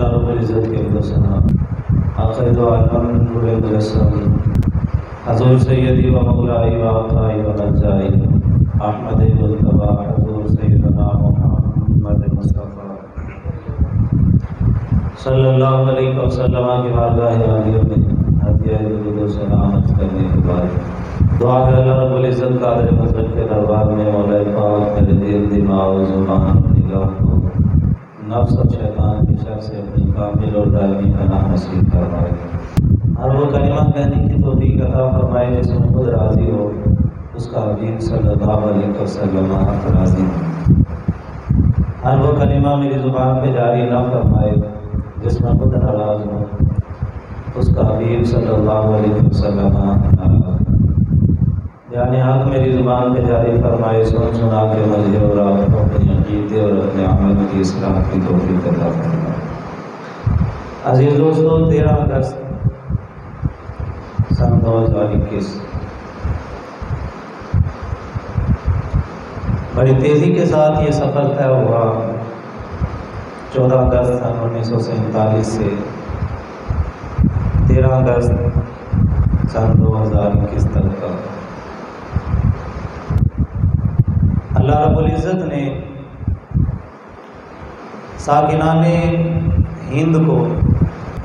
अल्लाह रब्बुल इज़्ज़त के बदसना आखिर दो आलम बड़े मुजस्सम हज़ूर सैयदी व मौलाई व आक़ाई व नजाई अहमद मुज्तबा हज़ूर सैयदना मुहम्मद मुस्तफ़ा सल्लल्लाहु अलैहि वसल्लम की बारगाह आलिया में हदिया दुरूद व सलाम करने के बाद दुआ है अल्लाह रब्बुल इज़्ज़त कादिर मुतलक के दरबार में मौला पाक मेरे दिल दिमाग ज़ुबान निगाह को नफ्स और शैतान की शर से अपनी कामिल और दायमी पनाह नसीब फरमाए और वो कलिमा कहने की तौफीक अता फरमाए जिसमें खुद राज़ी हो उसका हबीब सल्लल्लाहु अलैहि वसल्लम राज़ी हो। और वो कलिमा मेरी ज़ुबान पे जारी ना फरमाए जिसमें खुद नाराज़ हो उसका हबीब सल्लल्लाहु अलैहि वसल्लम नाराज़। यानी हक मेरी ज़ुबान पे जारी फरमाए सुन सुना के मज़े और आपको अपनी अक़ीदे और अपने अमल की इस्लाह की तौफीक अता फरमाए। अज़ीज़ दोस्तों, 13 अगस्त सन 2021 बड़ी तेज़ी के साथ ये सफ़र तय हुआ 14 अगस्त सन 1947 से 13 अगस्त सन 2021 तक का। अल्लाह रब्बुल इज़्ज़त ने साकिनाने हिंद को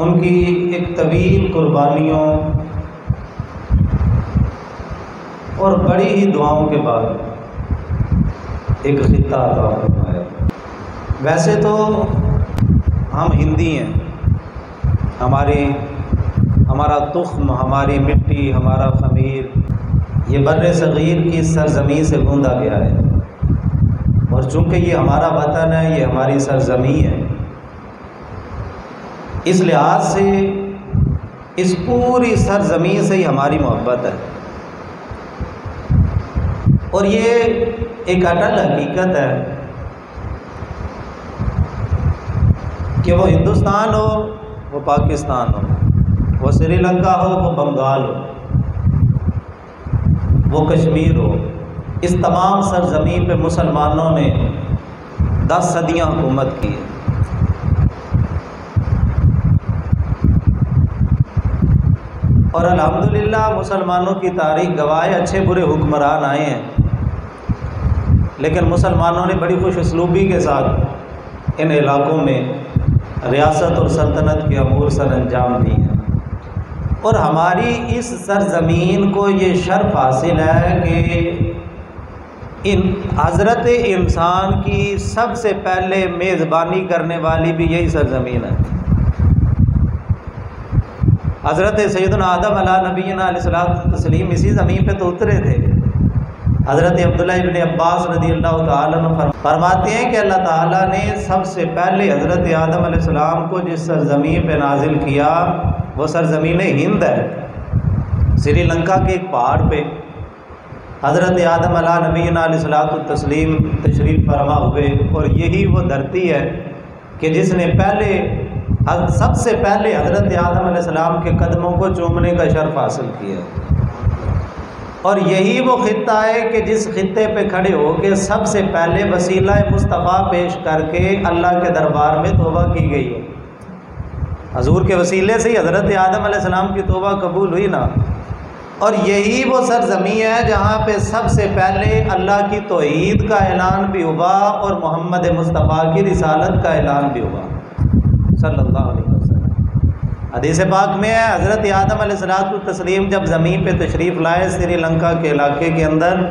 उनकी एक तवील कुर्बानियों और बड़ी ही दुआओं के बाद एक खित्ता अता फरमाया। वैसे तो हम हिंदी हैं, हमारा तुख्म, हमारी मिट्टी, हमारा ख़मीर ये बर्रे सग़ीर की सरज़मीं से गूंदा गया है और चूँकि ये हमारा वतन है, ये हमारी सरज़मीं है, इस लिहाज से इस पूरी सरज़मीं से ही हमारी मोहब्बत है। और ये एक अटल हकीकत है कि वो हिंदुस्तान हो, वो पाकिस्तान हो, वो श्रीलंका हो, वो बंगाल हो, वो कश्मीर हो, इस तमाम सरज़मीं पे मुसलमानों ने 10 सदियाँ हुकूमत की है। और अल्हम्दुलिल्लाह मुसलमानों की तारीख़ गवाह है, अच्छे बुरे हुक्मरान आए हैं, लेकिन मुसलमानों ने बड़ी खुश उसलूबी के साथ इन इलाक़ों में रियासत और सल्तनत के अमूर सर अंजाम दी हैं। और हमारी इस सरज़मीन को ये शर्फ़ हासिल है कि इन हज़रत इंसान की सबसे पहले मेज़बानी करने वाली भी यही सरज़मीन है। हज़रत सैयदना आदम अला नबीना अलैहिस्सलातु तस्लीम इसी ज़मीन पे तो उतरे थे। हज़रत अब्दुल्लाह इब्न अब्बास रज़ियल्लाहु ताला अन्हु फरमाते हैं कि अल्लाह ताला ने सबसे पहले हज़रत आदम अलैहिस्सलाम को जिस सरज़मीन पे नाजिल किया वो सरज़मीन हिंद है। श्रीलंका के एक पहाड़ पे हज़रत आदम अला नबीना अलैहिस्सलातु तस्लीम तशरीफ़ फरमा हुए और यही वो धरती है कि जिसने सबसे पहले हज़रत आदम अलैहिस्सलाम के कदमों को चूमने का शर्फ हासिल किया। और यही वो खित्ता है कि जिस खित्ते पे खड़े होकर सबसे पहले वसीला मुस्तफ़ा पेश करके अल्लाह के दरबार में तौबा की गई है। हजूर के वसीले से ही हज़रत आदम अलैहिस्सलाम की तौबा कबूल हुई ना। और यही वो सरज़मीं है जहाँ पे सबसे पहले अल्लाह की तौहीद का ऐलान भी हुआ और मोहम्मद मुस्तफ़ा की रिसालत का ऐलान भी हुआ सल्लल्लाहु अलैहि वसल्लम। हदीस पाक में है हज़रत आदम अलैहिस्सलातु तस्लीम जब ज़मीन पे तशरीफ़ लाए श्रीलंका के इलाके के अंदर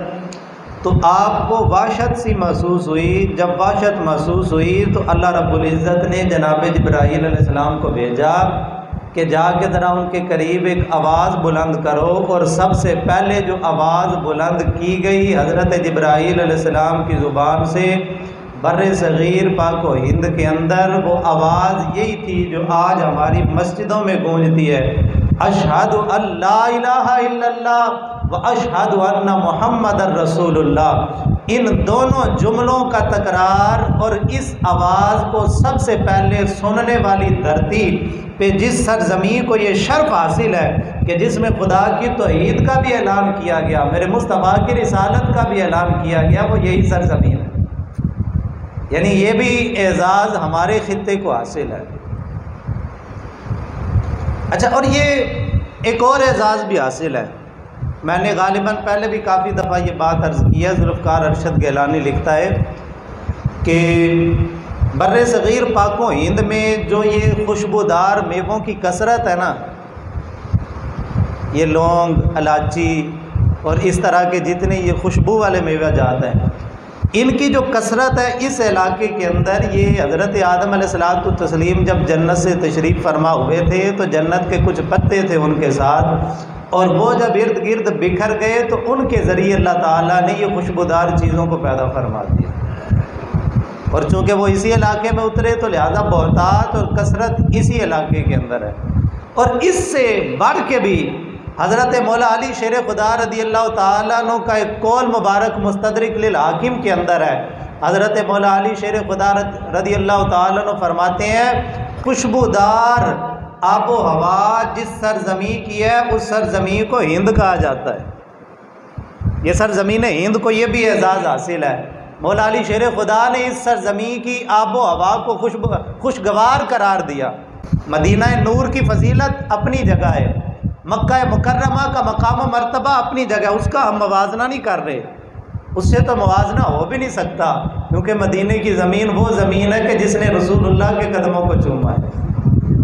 तो आपको वहशत सी महसूस हुई। जब वहशत महसूस हुई तो अल्लाह रब्बुल इज़्ज़त ने जनाब जिब्राईल अलैहिस्सलाम को भेजा कि जाके ज़रा उनके करीब एक आवाज़ बुलंद करो। और सबसे पहले जो आवाज़ बुलंद की गई हज़रत जिब्राईल अलैहिस्सलाम की ज़ुबान से बर्रे सग़ीर पाक व हिंद के अंदर वो आवाज़ यही थी जो आज हमारी मस्जिदों में गूंजती है, अशहदु अल्ला इलाहा इल्लल्लाह व अशहदु अन्ना मुहम्मदर रसूलुल्लाह। इन दोनों जुमलों का तकरार और इस आवाज़ को सबसे पहले सुनने वाली धरती पे जिस सरज़मीं को ये शर्फ हासिल है कि जिसमें खुदा की तौहीद का भी ऐलान किया गया, मेरे मुस्तफ़ा की रिसालत का भी ऐलान किया गया, वो यही सरज़मीन है। यानी ये भी एज़ाज़ हमारे खित्ते को हासिल है। अच्छा, और ये एक और एजाज़ भी हासिल है। मैंने गालिबन पहले भी काफ़ी दफ़ा ये बात अर्ज़ की है। ज़ुल्फ़कार अरशद गिलानी लिखता है कि बर्रे सग़ीर पाको हिंद में जो ये खुशबूदार मेवों की कसरत है ना, ये लौंग, इलायची और इस तरह के जितने ये खुशबू वाले मेवा जात हैं, इनकी जो कसरत है इस इलाके के अंदर, ये हज़रत आदम अलैहिस्सलातु तस्लीम जब जन्नत से तशरीफ़ फरमा हुए थे तो जन्नत के कुछ पत्ते थे उनके साथ, और वो जब इर्द गिर्द बिखर गए तो उनके ज़रिए अल्लाह ताला ने ये खुशबूदार चीज़ों को पैदा फरमा दिया। और चूँकि वो इसी इलाके में उतरे तो लिहाजा बहुतात और कसरत इसी इलाके के अंदर है। और इससे बढ़ के भी हज़रत मौला अली शेर खुदा रदी अल्लाह ताला अन्हु का एक कौल मुबारक मुस्तदरिक लिल हाकिम के अंदर है। हज़रत मौला अली शेर खुदा रदी अल्लाह ताला अन्हु फरमाते हैं, खुशबूदार आबो हवा जिस सरजमी की है उस सरजमी को हिंद कहा जाता है। ये सरजमीन हिंद को ये भी एजाज़ हासिल है। मौला अली शेर खुदा ने इस सरजमी की आबो हवा को खुशगवार करार दिया। मदीना नूर की फजीलत अपनी जगह है, मक्का मुकर्रमा का मकाम मर्तबा अपनी जगह, उसका हम मवाजना नहीं कर रहे, उससे तो मवाजना हो भी नहीं सकता, क्योंकि मदीने की ज़मीन वो ज़मीन है कि जिसने रसूलुल्लाह के कदमों को चूमा है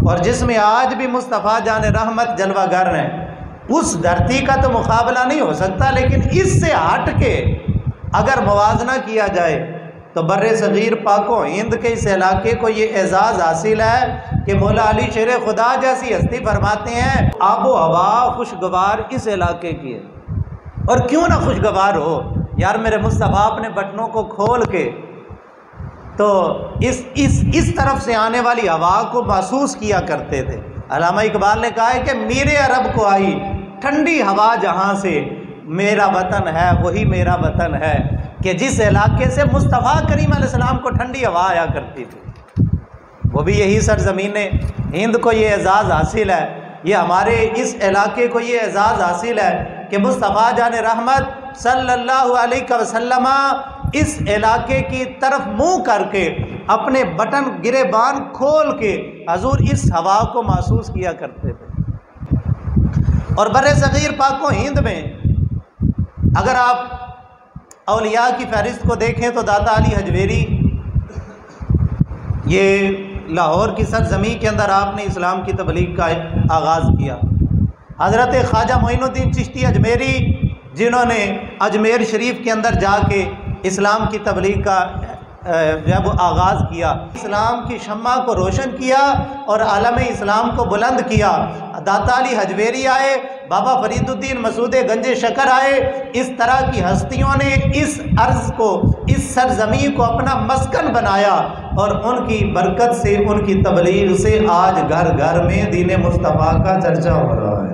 और जिसमें आज भी मुस्तफ़ा जान रहमत जलवागर हैं। उस धरती का तो मुकाबला नहीं हो सकता, लेकिन इससे हट के अगर मवाजना किया जाए तो बर्रे सग़ीर पाको हिंद के इस इलाके को ये एजाज़ हासिल है कि मौला अली शेर खुदा जैसी हस्ती फरमाते हैं, आबो हवा खुशगवार इस इलाके की है। और क्यों ना खुशगवार हो यार, मेरे मुस्तफ़ा अपने बटनों को खोल के तो इस तरफ से आने वाली हवा को महसूस किया करते थे। अल्लामा इकबाल ने कहा है कि मेरे अरब को आई ठंडी हवा जहाँ से, मेरा वतन है वही मेरा वतन है, कि जिस इलाके से मुस्तफ़ा करीम अलैहिस्सलाम को ठंडी हवा आया करती थी, वो भी यही सरज़मीन हिंद को ये एजाज़ हासिल है। ये हमारे इस इलाके को ये एजाज़ हासिल है कि मुस्तफ़ा जान रहमत सल्लल्लाहु अलैहि वसल्लम इस इलाके की तरफ मुँह करके अपने बटन गिरेबान खोल के हजूर इस हवा को महसूस किया करते थे। और बर्रे सग़ीर पाको हिंद में अगर आप औलिया की फहरिस्त को देखें तो दाता अली हजवेरी, ये लाहौर की सरजमी के अंदर आपने इस्लाम की तबलीग का आगाज़ किया। हज़रत ख्वाजा मोइनुद्दीन चिश्ती अजमेरी, जिन्होंने अजमेर शरीफ के अंदर जाके इस्लाम की तबलीग का जब आगाज़ किया, इस्लाम की शम्मा को रोशन किया और आलम इस्लाम को बुलंद किया। दाता अली हजवेरी आए, बाबा फरीदुद्दीन मसूद गंजे शकर आए। इस तरह की हस्तियों ने इस अर्ज़ को, इस सरजमी को अपना मस्कन बनाया और उनकी बरकत से, उनकी तबलीग से आज घर घर में दीन मुस्तफ़ा का चर्चा हो रहा है।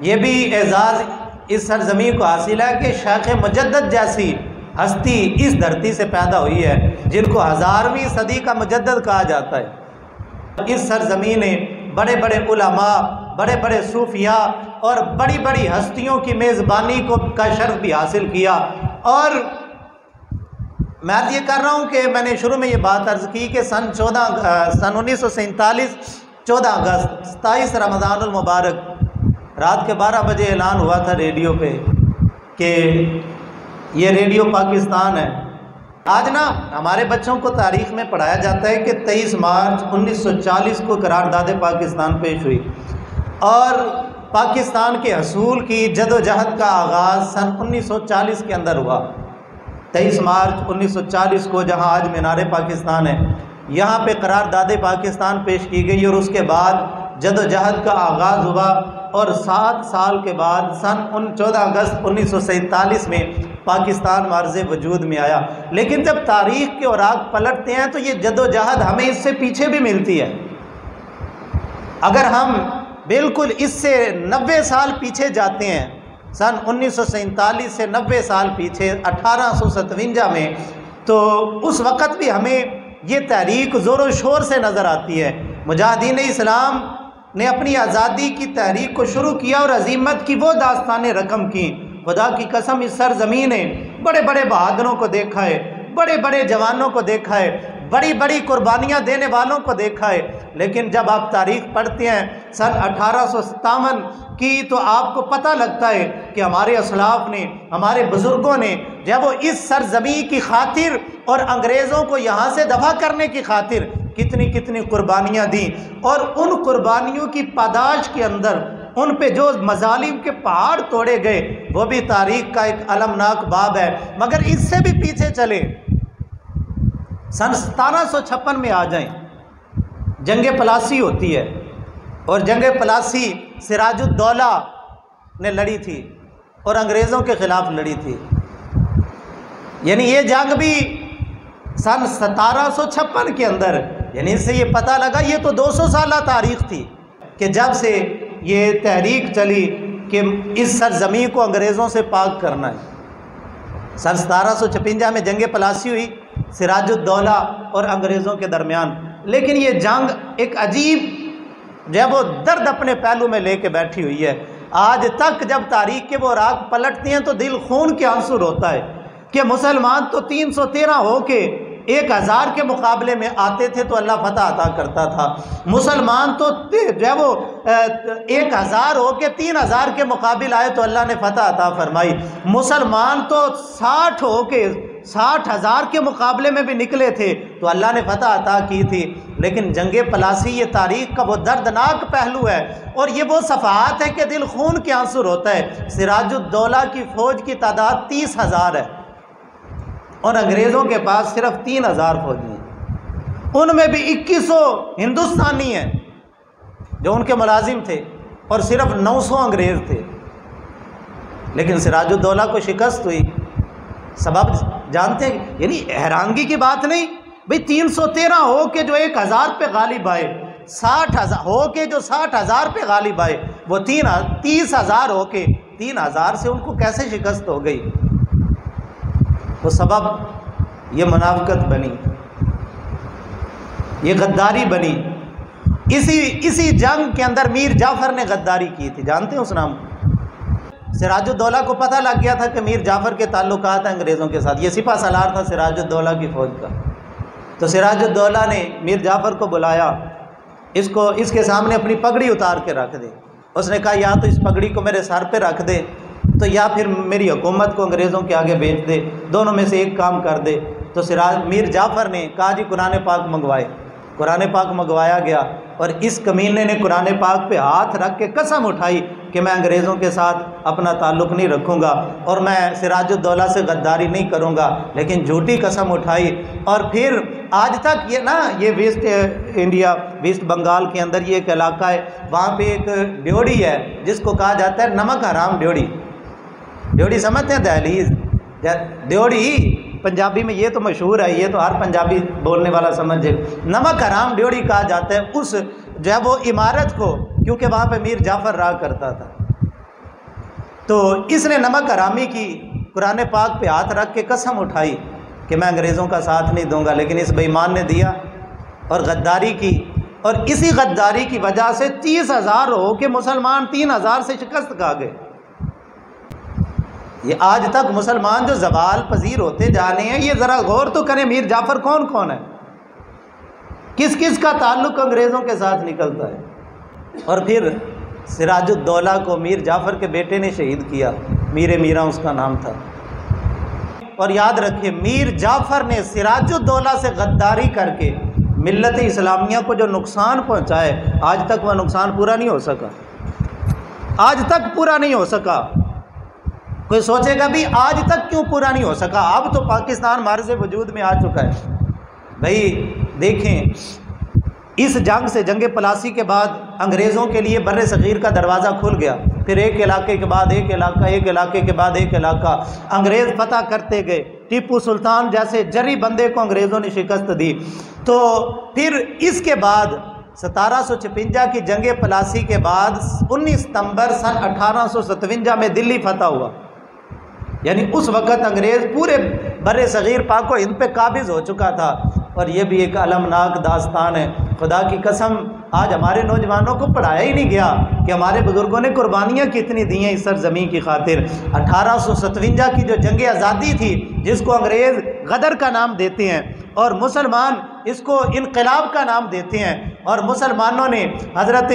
ये भी एजाज़ इस सरजमी को हासिल है कि शेख मुजद्दद जैसी हस्ती इस धरती से पैदा हुई है, जिनको 1000वीं सदी का मुजद्दद कहा जाता है। इस सरजमी ने बड़े बड़े उलमा, बड़े बड़े सूफिया और बड़ी बड़ी हस्तियों की मेज़बानी को का शर्फ भी हासिल किया। और मैं ये कर रहा हूँ कि मैंने शुरू में ये बात अर्ज़ की कि सन 1947 14 अगस्त 27 रमज़ानुल मुबारक रात के 12 बजे ऐलान हुआ था रेडियो पे कि ये रेडियो पाकिस्तान है। आज ना हमारे बच्चों को तारीख़ में पढ़ाया जाता है कि 23 मार्च 1940 को करारदाद पाकिस्तान पेश हुई और पाकिस्तान के हसूल की जदोजहद का आगाज़ सन 1940 के अंदर हुआ। 23 मार्च 1940 को जहां आज मीनार पाकिस्तान है, यहाँ पे करारदाद पाकिस्तान पेश की गई और उसके बाद जदोजहद का आगाज़ हुआ और 7 साल के बाद सन 14 अगस्त 1947 में पाकिस्तान मार्ज़े वजूद में आया। लेकिन जब तारीख़ के औराक पलटते हैं तो ये जदोजहद हमें इससे पीछे भी मिलती है। अगर हम बिल्कुल इससे 90 साल पीछे जाते हैं, सन 1947 से 90 साल पीछे 1857 में, तो उस वक़्त भी हमें ये तहरीक ज़ोर शोर से नज़र आती है। मुजाहिदीन इस्लाम ने अपनी आज़ादी की तहरीक को शुरू किया और अजीमत की वो दास्तानें रकम की। खुदा की कसम, इस सरज़मीन ने बड़े बड़े बहादुरों को देखा है, बड़े बड़े जवानों को देखा है बड़ी बड़ी कुर्बानियाँ देने वालों को देखा है, लेकिन जब आप तारीख पढ़ते हैं सन 1857 की तो आपको पता लगता है कि हमारे असलाफ ने, हमारे बुज़ुर्गों ने जब वो इस सरजमी की खातिर और अंग्रेज़ों को यहाँ से दफ़ा करने की खातिर कितनी कितनी कुर्बानियाँ दी, और उन कुर्बानियों की पादाश के अंदर उन पे जो मजालिम के पहाड़ तोड़े गए वो भी तारीख का एक अलमनाक बाब है। मगर इससे भी पीछे चले, सन 1756 में आ जाएं, जंग प्लासी होती है, और जंग प्लासी सिराजुद्दौला ने लड़ी थी और अंग्रेज़ों के ख़िलाफ़ लड़ी थी। यानी ये जंग भी सन 1756 के अंदर, यानी इससे ये पता लगा ये तो 200 साल तारीख थी कि जब से ये तहरीक चली कि इस सरजमी को अंग्रेज़ों से पाक करना है। सन 1756 में जंग प्लासी हुई सिराजुद्दौला और अंग्रेज़ों के दरमियान, लेकिन ये जंग एक अजीब जब वो दर्द अपने पहलू में लेके बैठी हुई है। आज तक जब तारीख के वो राग पलटती हैं तो दिल खून के आंसू होता है कि मुसलमान तो 313 हो के 1000 के मुकाबले में आते थे तो अल्लाह फतह अता करता था। मुसलमान तो जो है वो 1000 हो के 3000 के मुकाबले आए तो अल्लाह ने फतह अता फरमाई। मुसलमान तो 60 हो के 60,000 के मुकाबले में भी निकले थे तो अल्लाह ने फतह अता की थी। लेकिन जंग प्लासी ये तारीख का वो दर्दनाक पहलू है और ये वो सफ़ाहत है कि दिल खून के आंसू होता है। सिराजुद्दौला की फ़ौज की तादाद 30,000 है और अंग्रेज़ों के पास सिर्फ 3,000 फौजी हैं। उनमें भी 2100 हिंदुस्तानी हैं जो उनके मुलाजिम थे और सिर्फ 900 अंग्रेज़ थे। लेकिन सिराजुद्दौला को शिकस्त हुई, सबब जानते हैं, यानी हैरानगी की बात नहीं भाई। 313 हो के जो 1000 पे गालिब आए, 60,000 हो के जो 60,000 पे गालिब आए, वो 30,000 हो के 3,000 से उनको कैसे शिकस्त हो गई? वो सबब ये मुनाफिकत बनी, ये गद्दारी बनी। इसी जंग के अंदर मीर जाफ़र ने गद्दारी की थी, जानते हैं उस नाम? सिराजुद्दौला को पता लग गया था कि मीर जाफ़र के ताल्लुकात अंग्रेज़ों के साथ, ये सिपा सलार था सिराजुद्दौला की फ़ौज का। तो सिराजुद्दौला ने मीर जाफ़र को बुलाया, इसके सामने अपनी पगड़ी उतार के रख दे। उसने कहा या तो इस पगड़ी को मेरे सर पे रख दे तो या फिर मेरी हुकूमत को अंग्रेज़ों के आगे भेज दे, दोनों में से एक काम कर दे। तो मीर जाफ़र ने कहा जी कुरान पाक मंगवाए। कुरान पाक मंगवाया गया और इस कमीने ने कुरान पाक पे हाथ रख के कसम उठाई कि मैं अंग्रेज़ों के साथ अपना ताल्लुक़ नहीं रखूँगा और मैं सिराजुद्दौला से गद्दारी नहीं करूँगा। लेकिन झूठी कसम उठाई। और फिर आज तक ये वेस्ट इंडिया, वेस्ट बंगाल के अंदर ये एक इलाका है, वहाँ पे एक ड्योढ़ी है जिसको कहा जाता है नमक हराम ड्योढ़ी। ड्योढ़ी समझते हैं? दहलीज ड्योढ़ी पंजाबी में ये तो मशहूर है, ये तो हर पंजाबी बोलने वाला समझे। नमक हराम ड्योढ़ी कहा जाता है उस जो है वो इमारत को, क्योंकि वहाँ पे मीर जाफ़र रहा करता था। तो इसने नमक हरामी की, कुरान पाक पे हाथ रख के कसम उठाई कि मैं अंग्रेज़ों का साथ नहीं दूंगा। लेकिन इस बेईमान ने दिया और गद्दारी की, और इसी गद्दारी की वजह से 30,000 हो के मुसलमान 3,000 से शिकस्त खा गए। ये आज तक मुसलमान जो ज़वाल पजीर होते जा रहे हैं, ये ज़रा गौर तो करें मीर जाफ़र कौन कौन है, किस किस का ताल्लुक़ अंग्रेज़ों के साथ निकलता है। और फिर सिराजुद्दौला को मीर जाफ़र के बेटे ने शहीद किया, मीरा उसका नाम था। और याद रखिए मीर जाफ़र ने सिराजुद्दौला से गद्दारी करके मिल्लत इस्लामिया को जो नुकसान पहुँचाए, आज तक वह नुकसान पूरा नहीं हो सका, आज तक पूरा नहीं हो सका। कोई सोचेगा भी आज तक क्यों पूरा नहीं हो सका? अब तो पाकिस्तान मार्ज़ वजूद में आ चुका है। भाई देखें, इस जंग से, जंग प्लासी के बाद अंग्रेज़ों के लिए बर्रे सग़ीर का दरवाज़ा खुल गया। फिर एक इलाके के बाद एक इलाका, एक इलाके के बाद एक इलाका अंग्रेज़ फतह करते गए। टीपू सुल्तान जैसे जरी बंदे को अंग्रेज़ों ने शिकस्त दी। तो फिर इसके बाद 1756 की जंग प्लासी के बाद 19 सितंबर सन 1857 में दिल्ली फतह हुआ। यानी उस वक़्त अंग्रेज़ पूरे बर्रे सग़ीर पाक व हिंद पे काबिज़ हो चुका था। और ये भी एक अलमनाक दास्तान है। खुदा की कसम, आज हमारे नौजवानों को पढ़ाया ही नहीं गया कि हमारे बुज़ुर्गों ने कुर्बानियाँ कितनी दी हैं इस सरज़मीन की खातिर। 1857 की जो जंग आज़ादी थी, जिसको अंग्रेज़ गदर का नाम देते हैं, और मुसलमान इसको इनकलाब का नाम देते हैं। और मुसलमानों ने हज़रत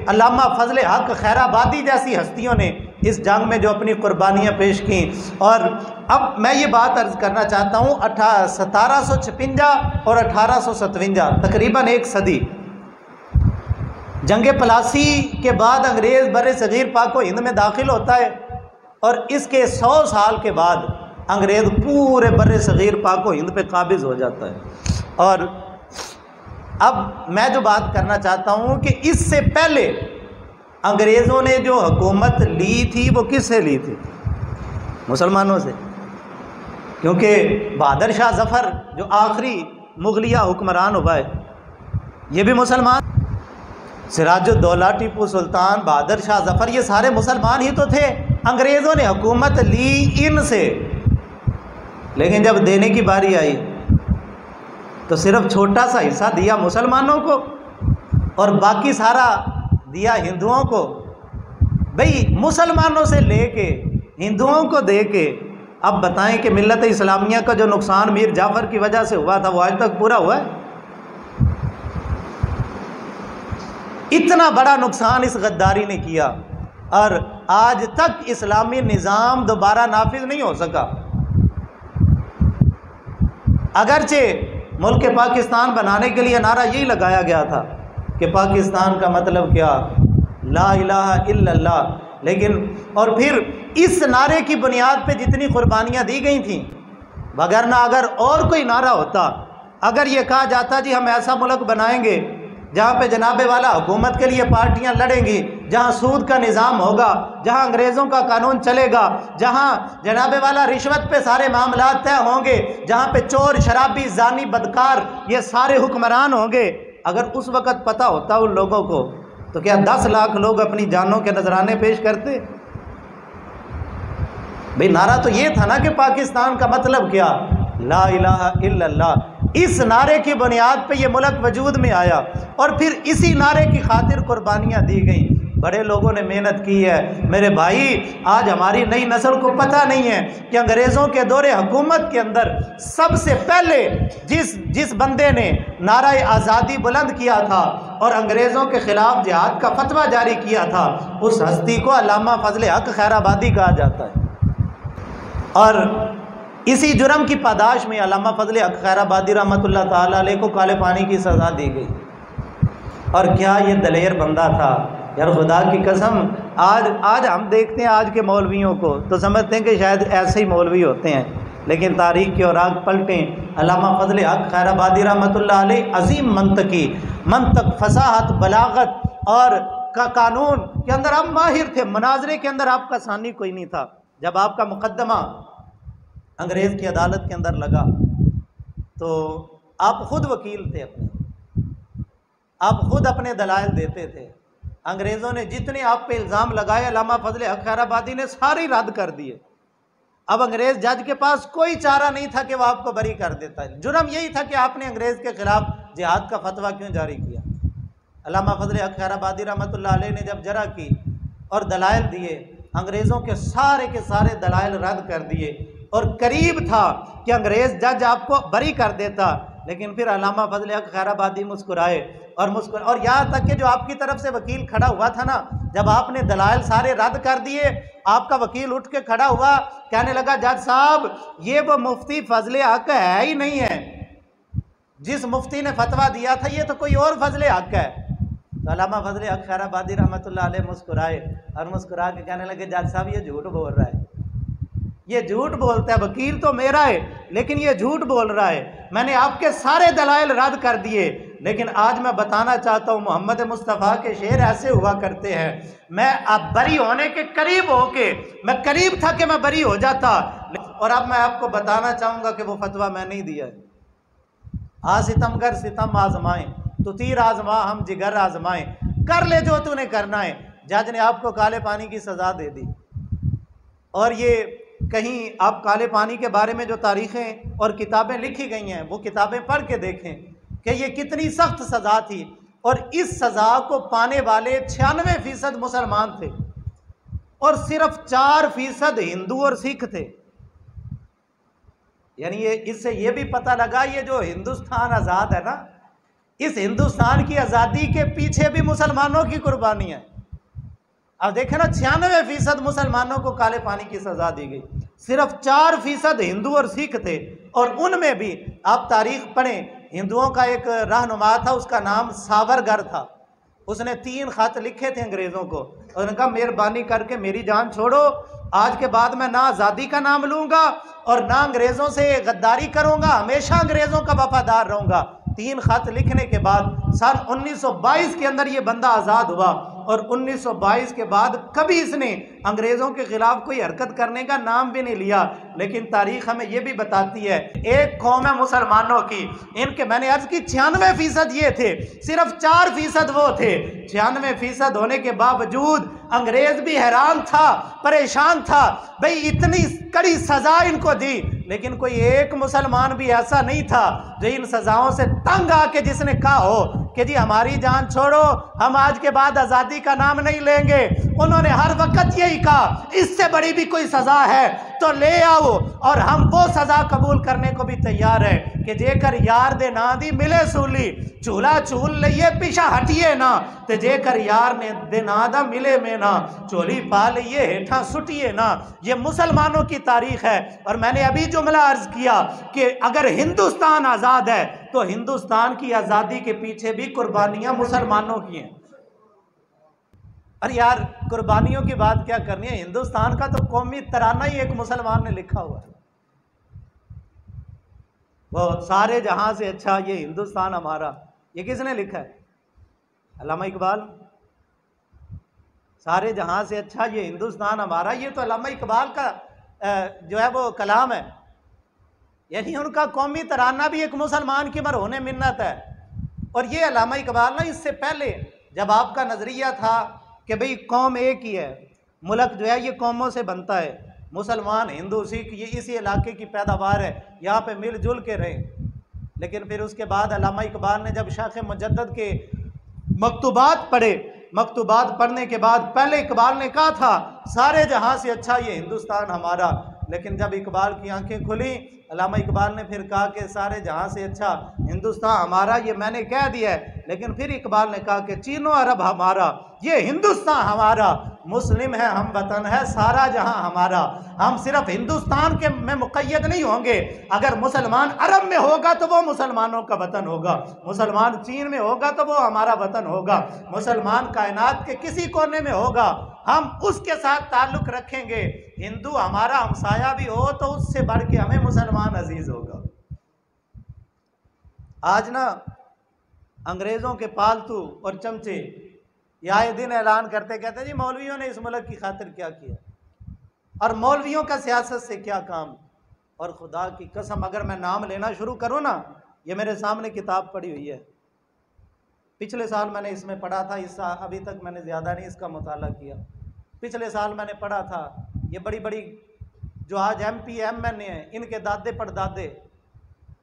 अल्लामा फजल हक खैराबादी जैसी हस्तियों ने इस जंग में जो अपनी कुर्बानियाँ पेश की। और अब मैं ये बात अर्ज़ करना चाहता हूँ, 1756 और 1857 तकरीबन एक सदी, जंग प्लासी के बाद अंग्रेज़ बर सग़ीर पाक हिंद में दाखिल होता है और इसके 100 साल के बाद अंग्रेज़ पूरे बर सग़ीर पाक हिंद पे काबिज़ हो जाता है। और अब मैं जो बात करना चाहता हूँ कि इससे पहले अंग्रेज़ों ने जो हुकूमत ली थी वो किससे ली थी? मुसलमानों से, क्योंकि बहादुर शाह ज़फ़र जो आखिरी मुग़लिया हुक्मरान हुआ है ये भी मुसलमान, सिराजुद्दौला, टीपू सुल्तान, बहादुर शाह ज़फ़र, ये सारे मुसलमान ही तो थे। अंग्रेज़ों ने हुकूमत ली इनसे, लेकिन जब देने की बारी आई तो सिर्फ छोटा सा हिस्सा दिया मुसलमानों को और बाकी सारा दिया हिंदुओं को। भाई मुसलमानों से लेके हिंदुओं को दे के अब बताएं कि मिल्लत इस्लामिया का जो नुकसान मीर जाफ़र की वजह से हुआ था वो आज तक पूरा हुआ है? इतना बड़ा नुकसान इस गद्दारी ने किया और आज तक इस्लामी निज़ाम दोबारा नाफिज नहीं हो सका। अगरचे मुल्क पाकिस्तान बनाने के लिए नारा यही लगाया गया था कि पाकिस्तान का मतलब क्या, ला इलाहा इल्लल्लाह, लेकिन और फिर इस नारे की बुनियाद पे जितनी कुर्बानियाँ दी गई थीं, वगरना अगर और कोई नारा होता, अगर ये कहा जाता जी हम ऐसा मुल्क बनाएंगे जहाँ पे जनाबे वाला हुकूमत के लिए पार्टियाँ लड़ेंगी, जहाँ सूद का निज़ाम होगा, जहाँ अंग्रेज़ों का कानून चलेगा, जहाँ जनाबे वाला रिश्वत पे सारे मामला तय होंगे, जहाँ पे चोर, शराबी, जानी, बदकार ये सारे हुक्मरान होंगे, अगर उस वक़्त पता होता उन लोगों को तो क्या 10 लाख लोग अपनी जानों के नजराने पेश करते? भाई नारा तो ये था ना कि पाकिस्तान का मतलब क्या, ला इलाहा इल्लल्लाह। इस नारे की बुनियाद पे ये मुल्क वजूद में आया और फिर इसी नारे की खातिर कुर्बानियाँ दी गई। बड़े लोगों ने मेहनत की है मेरे भाई। आज हमारी नई नस्ल को पता नहीं है कि अंग्रेज़ों के दौरे हुकूमत के अंदर सबसे पहले जिस बंदे ने नारा आज़ादी बुलंद किया था और अंग्रेज़ों के ख़िलाफ़ जिहाद का फतवा जारी किया था, उस हस्ती को अल्लामा फजल हक खैराबादी कहा जाता है। और इसी जुर्म की पादाश में अल्लामा फजल हक खैराबादी रहमतुल्लाह ताला अलैह को काले पानी की सज़ा दी गई। और क्या ये दलेर बंदा था यार, खुदा की कसम। आज हम देखते हैं आज के मौलवियों को तो समझते हैं कि शायद ऐसे ही मौलवी होते हैं, लेकिन तारीख़ के औराक पलटें, अल्लामा फजल हक खैराबादी रहमतुल्लाह अलैह अजीम मंतक, फसाहत, बलागत और का कानून के अंदर आप माहिर थे। मनाजरे के अंदर आपका सानी कोई नहीं था। जब आपका मुकदमा अंग्रेज़ की अदालत के अंदर लगा तो आप खुद वकील थे, आप खुद अपने दलाइल देते थे। अंग्रेज़ों ने जितने आप पे इल्ज़ाम लगाए अल्लामा फजल हक खैराबादी ने सारे रद्द कर दिए। अब अंग्रेज़ जज के पास कोई चारा नहीं था कि वह आपको बरी कर देता है। जुर्म यही था कि आपने अंग्रेज़ के ख़िलाफ़ जिहाद का फतवा क्यों जारी किया। अल्लामा फजल हक खैराबादी रहमतुल्लाह अलैह ने जब जरा की और दलाइल दिए, अंग्रेज़ों के सारे दलाइल रद्द कर दिए और करीब था कि अंग्रेज़ जज आपको बरी कर देता, लेकिन फिर अल्लामा फजल हक खैराबादी मुस्कुराए और यहाँ तक कि जो आपकी तरफ से वकील खड़ा हुआ था ना, जब आपने दलाइल सारे रद्द कर दिए, आपका वकील उठ के खड़ा हुआ, कहने लगा जज साहब ये वो मुफ्ती फजल हक है ही नहीं है, जिस मुफ्ती ने फतवा दिया था ये तो कोई और फजल हक है। तो अल्लामा फजल हक खैराबादी रहमतुल्लाह अलैह मुस्कुराए और मुस्कुरा के कहने लगे जज साहब ये झूठ बोल रहा है, ये झूठ बोलता है, वकील तो मेरा है लेकिन ये झूठ बोल रहा है। मैंने आपके सारे दलाइल रद्द कर दिए, लेकिन आज मैं बताना चाहता हूँ मोहम्मद मुस्तफ़ा के शेर ऐसे हुआ करते हैं, मैं अब बरी होने के करीब होके मैं करीब था कि मैं बरी हो जाता, और अब मैं आपको बताना चाहूँगा कि वो फतवा मैं नहीं दिया है। हाँ सितमगर सितम आजमाएं, तो तीर आजमा हम जिगर आजमाएं, कर ले जो तूने करना है। जज ने आपको काले पानी की सज़ा दे दी। और ये कहीं आप काले पानी के बारे में जो तारीखें और किताबें लिखी गई हैं वो किताबें पढ़ के देखें कि ये कितनी सख्त सज़ा थी। और इस सज़ा को पाने वाले 96% मुसलमान थे और सिर्फ 4% हिंदू और सिख थे। यानी ये इससे ये भी पता लगा ये जो हिंदुस्तान आज़ाद है ना, इस हिंदुस्तान की आज़ादी के पीछे भी मुसलमानों की कुर्बानी है। अब देखें ना, 96% मुसलमानों को काले पानी की सजा दी गई, सिर्फ 4% हिंदू और सिख थे। और उनमें भी आप तारीख पढ़ें, हिंदुओं का एक रहनुमा था, उसका नाम सावरकर था। उसने 3 खत लिखे थे अंग्रेज़ों को, और उन्होंने कहा मेहरबानी करके मेरी जान छोड़ो, आज के बाद मैं ना आज़ादी का नाम लूँगा और ना अंग्रेज़ों से गद्दारी करूँगा, हमेशा अंग्रेज़ों का वफादार रहूँगा। 3 खत लिखने के बाद सन 1922 के अंदर ये बंदा आज़ाद हुआ, और 1922 के बाद कभी इसने अंग्रेज़ों के ख़िलाफ़ कोई हरकत करने का नाम भी नहीं लिया। लेकिन तारीख़ हमें यह भी बताती है, एक कौम है मुसलमानों की, इनके मैंने अर्ज़ की 96% ये थे, सिर्फ 4% वो थे। 96% होने के बावजूद अंग्रेज़ भी हैरान था, परेशान था, भाई इतनी कड़ी सज़ा इनको दी, लेकिन कोई एक मुसलमान भी ऐसा नहीं था जो इन सज़ाओं से तंग आके जिसने कहा हो कि जी हमारी जान छोड़ो, हम आज के बाद आज़ादी का नाम नहीं लेंगे। उन्होंने हर वक्त यही कहा, इससे बड़ी भी कोई सज़ा है तो ले आओ, और हम वो सज़ा कबूल करने को भी तैयार है कि जेकर यार दे ना दी मिले सूली, चूल्हा चूल लइए पीछा हटिए ना, ते जेकर यार ने दे ना दा मिले में ना, चोली पा लइए हेठा सुटिए ना। ये मुसलमानों की तारीख है। और मैंने अभी जुमला अर्ज किया कि अगर हिंदुस्तान आज़ाद है तो हिंदुस्तान की आज़ादी के पीछे भी कुर्बानियां मुसलमानों की हैं। अरे यार, कुर्बानियों की बात क्या करनी है, हिंदुस्तान का तो कौमी तराना ही एक मुसलमान ने लिखा हुआ है, वो सारे जहां से अच्छा ये हिंदुस्तान हमारा। ये किसने लिखा है? अल्लामा इकबाल। सारे जहां से अच्छा ये हिंदुस्तान हमारा, ये तो अल्लामा इकबाल का जो है वो कलाम है। यानी उनका कौमी तराना भी एक मुसलमान की मरहून मिन्नत है। और ये अल्लामा इकबाल ना, इससे पहले जब आपका नज़रिया था कि भाई कौम एक ही है, मुल्क जो है ये कौमों से बनता है, मुसलमान हिंदू सिख ये इसी इलाके की पैदावार है, यहाँ पे मिलजुल के रहें। लेकिन फिर उसके बाद अल्लामा इकबाल ने जब शाख मुजद्दद के मकतूबात पढ़े, मकतूबात पढ़ने के बाद पहले इकबाल ने कहा था सारे जहां से अच्छा ये हिंदुस्तान हमारा, लेकिन जब इकबाल की आंखें खुली, अल्लामा इकबाल ने फिर कहा कि सारे जहां से अच्छा हिंदुस्तान हमारा ये मैंने कह दिया है। लेकिन फिर इकबाल ने कहा कि चीनो अरब हमारा, ये हिंदुस्तान हमारा, मुस्लिम है हम वतन है सारा जहां हमारा। हम सिर्फ हिंदुस्तान के में मुक़य्यद नहीं होंगे, अगर मुसलमान अरब में होगा तो वो मुसलमानों का वतन होगा, मुसलमान चीन में होगा तो वो हमारा वतन होगा, मुसलमान कायनात के किसी कोने में होगा हम उसके साथ ताल्लुक़ रखेंगे। हिंदू हमारा हमसाया भी हो तो उससे बढ़ के हमें मुसलमान अजीज होगा। आज ना अंग्रेज़ों के पालतू और चमचे ये आए दिन ऐलान करते कहते जी मौलवियों ने इस मुल्क की खातिर क्या किया और मौलवियों का सियासत से क्या काम। और खुदा की कसम अगर मैं नाम लेना शुरू करूँ ना, ये मेरे सामने किताब पड़ी हुई है, पिछले साल मैंने इसमें पढ़ा था, इस अभी तक मैंने ज़्यादा नहीं इसका मुताला किया। पिछले साल मैंने पढ़ा था ये बड़ी बड़ी जो आज MP MN हैं, इनके दादे परदादे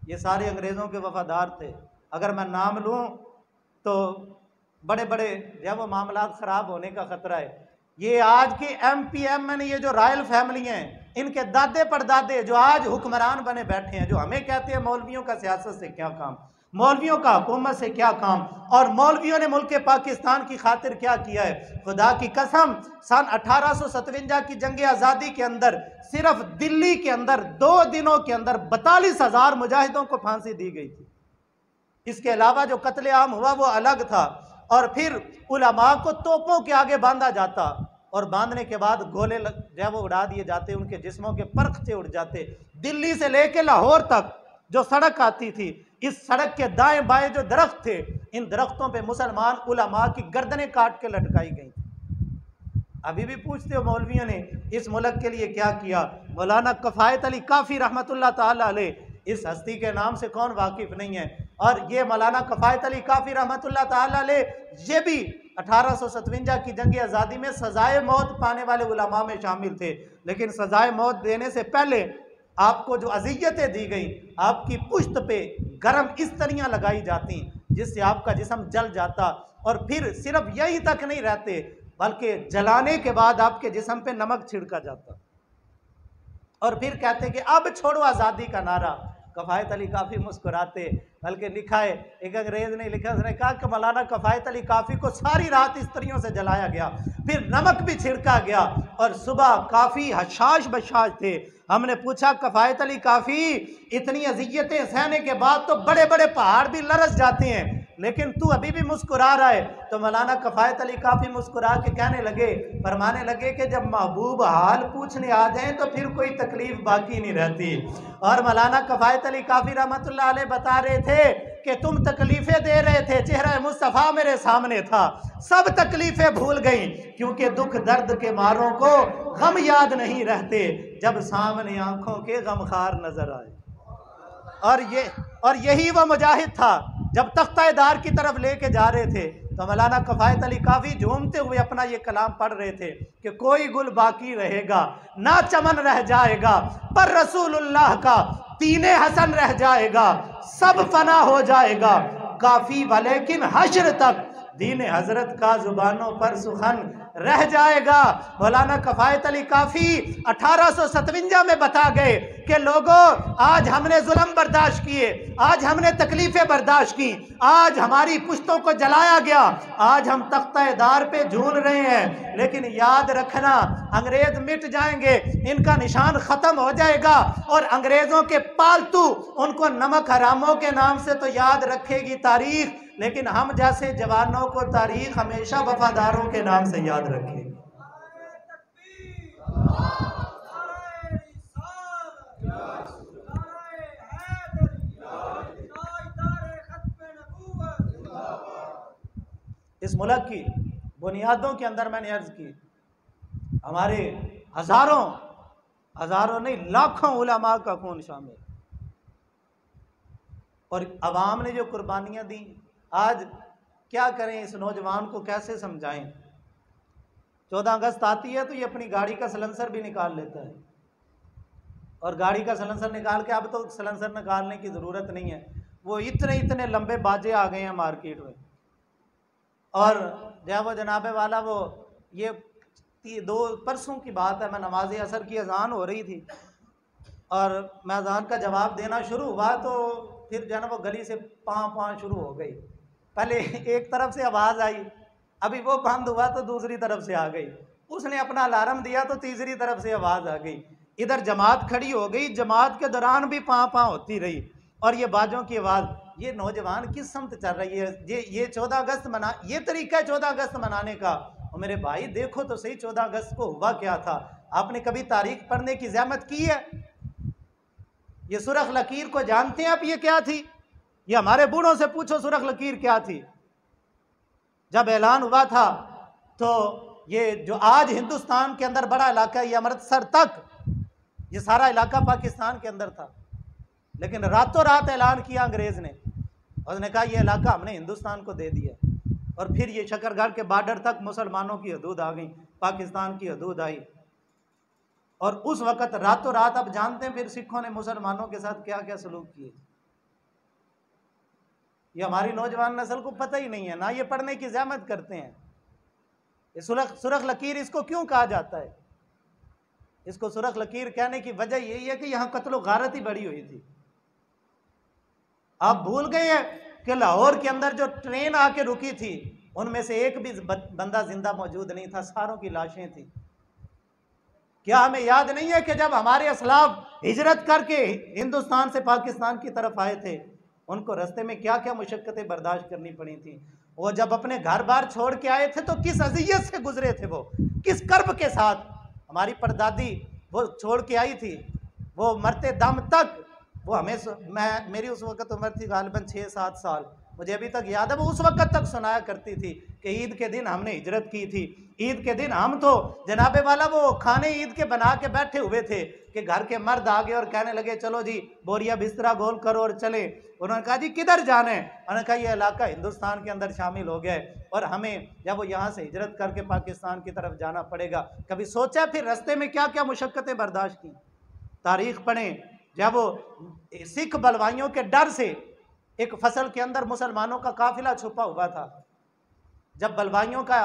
ये सारे अंग्रेज़ों के वफादार थे। अगर मैं नाम लूँ तो बड़े बड़े जो वो मामला ख़राब होने का ख़तरा है। ये आज की MP MN ये जो रॉयल फैमिली हैं, इनके दादे परदादे जो आज हुक्मरान बने बैठे हैं, जो हमें कहते हैं मौलवियों का सियासत से क्या काम, मौलवियों का हुकूमत से क्या काम, और मौलवियों ने मुल्क पाकिस्तान की खातिर क्या किया है। खुदा की कसम सन 1857 की जंग आज़ादी के अंदर सिर्फ दिल्ली के अंदर 2 दिनों के अंदर 42,000 मुजाहिदों को फांसी दी गई थी। इसके अलावा जो कत्लेआम हुआ वो अलग था। और फिर उलमा को तोपों के आगे बांधा जाता और बांधने के बाद गोले जो वो उड़ा दिए जाते, उनके जिस्मों के परखचे उड़ जाते। दिल्ली से लेके लाहौर तक जो सड़क आती थी, इस सड़क के दाएं बाएं जो दरख्त थे, इन दरख्तों पे मुसलमान उलमा की गर्दनें काट के लटकाई गई। अभी भी पूछते हो मौलवियों ने इस मुल्क के लिए क्या किया। मौलाना कफ़ायत अली काफ़ी रहमतुल्लाह ताला अलैह, इस हस्ती के नाम से कौन वाकिफ़ नहीं है। और ये मौलाना कफ़ायत अली काफ़ी रहमतुल्लाह ताला अलैह, ये भी 1857 की जंग आज़ादी में सजाए मौत पाने वाले उलमा में शामिल थे। लेकिन सजाए मौत देने से पहले आपको जो अज़ियतें दी गई, आपकी पुश्त पे गरम इस्तरियाँ लगाई जाती जिससे आपका जिस्म जल जाता, और फिर सिर्फ यही तक नहीं रहते बल्कि जलाने के बाद आपके जिस्म पे नमक छिड़का जाता। और फिर कहते कि अब छोड़ो आज़ादी का नारा। कफ़ायत अली काफ़ी मुस्कुराते, बल्कि लिखा है, एक अंग्रेज़ ने लिखा, उसने कहा कि मौलाना कफ़ायत अली काफ़ी को सारी रात स्त्रियों से जलाया गया, फिर नमक भी छिड़का गया और सुबह काफ़ी हशाश बशाश थे। हमने पूछा कफ़ायत अली काफ़ी, इतनी अजियतें सहने के बाद तो बड़े बड़े पहाड़ भी लरस जाते हैं, लेकिन तू अभी भी मुस्कुरा रहा है। तो मौलाना कफ़ायत अली काफ़ी मुस्कुरा के कहने लगे, फरमाने लगे कि जब महबूब हाल पूछने आ जाएं तो फिर कोई तकलीफ बाकी नहीं रहती। और मौलाना कफ़ायत अली काफ़ी रहमतुल्लाह अलैह बता रहे थे कि तुम तकलीफ़ें दे रहे थे, चेहरा मुस्तफ़ा मेरे सामने था, सब तकलीफ़ें भूल गई, क्योंकि दुख दर्द के मारों को गम याद नहीं रहते, जब सामने आंखों के गमखार नजर आए। और यही वह मुजाहिद था जब तख्ता-ए-दार की तरफ लेके जा रहे थे तो मौलाना कफ़ायत अली काफ़ी झूमते हुए अपना ये कलाम पढ़ रहे थे कि कोई गुल बाकी रहेगा ना चमन रह जाएगा, पर रसूलुल्लाह का तीने हसन रह जाएगा, सब फना हो जाएगा काफ़ी वलेकिन हश्र तक दीन हजरत का जुबानों पर सुखन रह जाएगा। मौलाना कफ़ायत अली काफ़ी 1857 में बता गए कि लोगों, आज हमने जुल्म बर्दाश्त किए, आज हमने तकलीफ़ें बर्दाश्त की, आज हमारी पुश्तों को जलाया गया, आज हम तख्ता-ए-दार पे झूल रहे हैं, लेकिन याद रखना अंग्रेज मिट जाएंगे, इनका निशान ख़त्म हो जाएगा और अंग्रेज़ों के पालतू उनको नमक हरामों के नाम से तो याद रखेगी तारीख, लेकिन हम जैसे जवानों को तारीख हमेशा वफादारों के नाम से याद रखेगी। इस मुल्क की बुनियादों के अंदर मैंने अर्ज की, हमारे हजारों नहीं लाखों उलमा का खून शामिल, और अवाम ने जो कुर्बानियां दी, आज क्या करें, इस नौजवान को कैसे समझाएं। 14 अगस्त आती है तो ये अपनी गाड़ी का सलेंसर भी निकाल लेता है, और गाड़ी का सलेंसर निकाल के, अब तो सलेंसर निकालने की ज़रूरत नहीं है, वो इतने लंबे बाजे आ गए हैं मार्केट में। और जब वो जनाबे वाला वो ये 2 परसों की बात है, मैं नमाज असर की अजान हो रही थी और मैं अजान का जवाब देना शुरू हुआ तो फिर जो है ना वो गली से पाँ शुरू हो गई। पहले एक तरफ से आवाज़ आई, अभी वो बंद हुआ तो दूसरी तरफ से आ गई, उसने अपना अलार्म दिया तो तीसरी तरफ से आवाज़ आ गई, इधर जमात खड़ी हो गई, जमात के दौरान भी पाँ होती रही और ये बाजों की आवाज़। ये नौजवान किस समत चल रही है, ये 14 अगस्त मना, ये तरीका है 14 अगस्त मनाने का। और मेरे भाई देखो तो सही 14 अगस्त को हुआ क्या था। आपने कभी तारीख पढ़ने की ज़हमत की है? ये सुरख लकीर को जानते हैं आप, ये क्या थी? ये हमारे बूढ़ों से पूछो सुरख लकीर क्या थी। जब ऐलान हुआ था तो ये जो आज हिंदुस्तान के अंदर बड़ा इलाका, ये अमृतसर तक, ये सारा इलाका पाकिस्तान के अंदर था, लेकिन रातों रात ऐलान किया अंग्रेज ने, उसने कहा ये इलाका हमने हिंदुस्तान को दे दिया। और फिर ये शकरगढ़ के बॉर्डर तक मुसलमानों की हदूद आ गई, पाकिस्तान की हदूद आई, और उस वक़्त रातों रात, अब जानते हैं फिर सिखों ने मुसलमानों के साथ क्या क्या सलूक किए। ये हमारी नौजवान नस्ल को पता ही नहीं है, ना ये पढ़ने की ज़हमत करते हैं। ये सुरख लकीर इसको क्यों कहा जाता है? इसको सुरख लकीर कहने की वजह यही है कि यहाँ कत्लो गारत ही बड़ी हुई थी। आप भूल गए हैं कि लाहौर के अंदर जो ट्रेन आके रुकी थी उनमें से एक भी बंदा जिंदा मौजूद नहीं था, सारों की लाशें थी। क्या हमें याद नहीं है कि जब हमारे असलाफ हिजरत करके हिंदुस्तान से पाकिस्तान की तरफ आए थे, उनको रास्ते में क्या क्या मुशक्कतें बर्दाश्त करनी पड़ी थी। वो जब अपने घर बार छोड़ के आए थे तो किस अज़ियत से गुजरे थे, वो किस कर्ब के साथ। हमारी परदादी वो छोड़ के आई थी, वो मरते दम तक वो हमें, मेरी उस वक़्त उम्र थी गालिबन 6-7 साल, मुझे अभी तक याद है, वो उस वक़्त तक सुनाया करती थी कि ईद के दिन हमने हिजरत की थी। ईद के दिन हम तो जनाबे वाला वो खाने ईद के बना के बैठे हुए थे कि घर के मर्द आ गए और कहने लगे चलो जी बोरिया बिस्तरा गोल करो और चले। उन्होंने कहा जी किधर जाना है? उन्होंने कहा ये इलाका हिंदुस्तान के अंदर शामिल हो गया है और हमें जब वो यहाँ से हिजरत करके पाकिस्तान की तरफ जाना पड़ेगा। कभी सोचा फिर रास्ते में क्या क्या मुशक्क़तें बर्दाश्त की? तारीख़ पढ़ें, जब वो सिख बलवाइयों के डर से एक फसल के अंदर मुसलमानों का काफिला छुपा हुआ था, जब बलवाइयों का